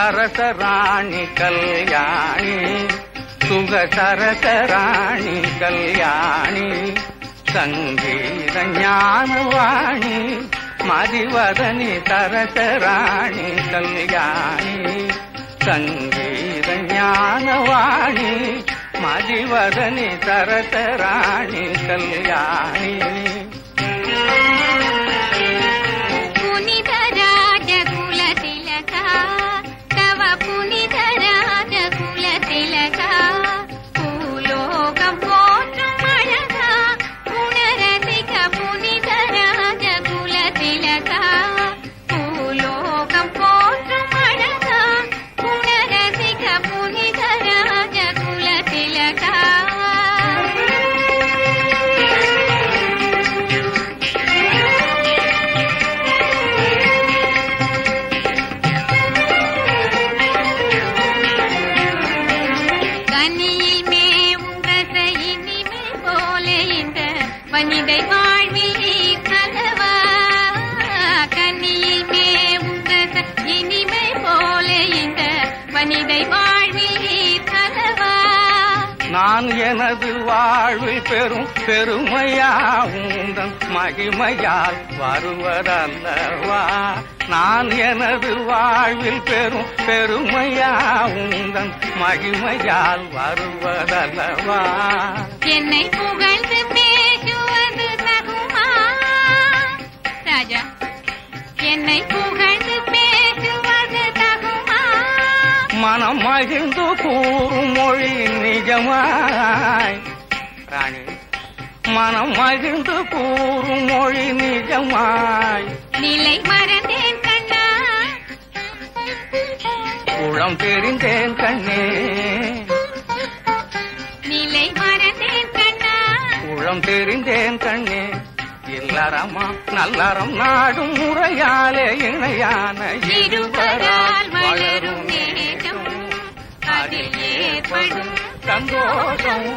சரசராணி கல்யாணி சுக சரசராணி கல்யாணி சங்கீத ஞானவாணி மதிவதனி சரசராணி கல்யாணி சங்கீத ஞானவாணி மதிவதனி சரசராணி கல்யாணி வனிதை வாழ்வில் கலவா கனியில் மேவுங்க இனிமை போல இந்த வனிதை வாழ்வில் கலவா நான் எனது வாழ்வில் பெரும் பெருமையாவுந்தன் மகிமையால் வருவதல்லவா நான் எனது வாழ்வில் பெரும் பெருமையாவுந்தன் மகிமையால் வருவதல்லவா என்னை புகழ்ந்து என்னை புகழ்ந்து பேசுவது தகுமா மனம் மகிழ்ந்து கூறும் மொழி நிஜமாய் ராணி மனம் மகிழ்ந்து கூறும் மொழி நிஜமாய் நிலை மறந்தேன் கண்ணா குளம் தெரிந்தேன் கண்ணே நிலை மறந்தேன் கண்ணா குளம் தெரிந்தேன் கண்ணே இல்லறமா நல்லறம் நாடும் முறையாலே இணையான இருவரால் வளரும் நேரம் அதில் ஏற்படும் சந்தோஷம்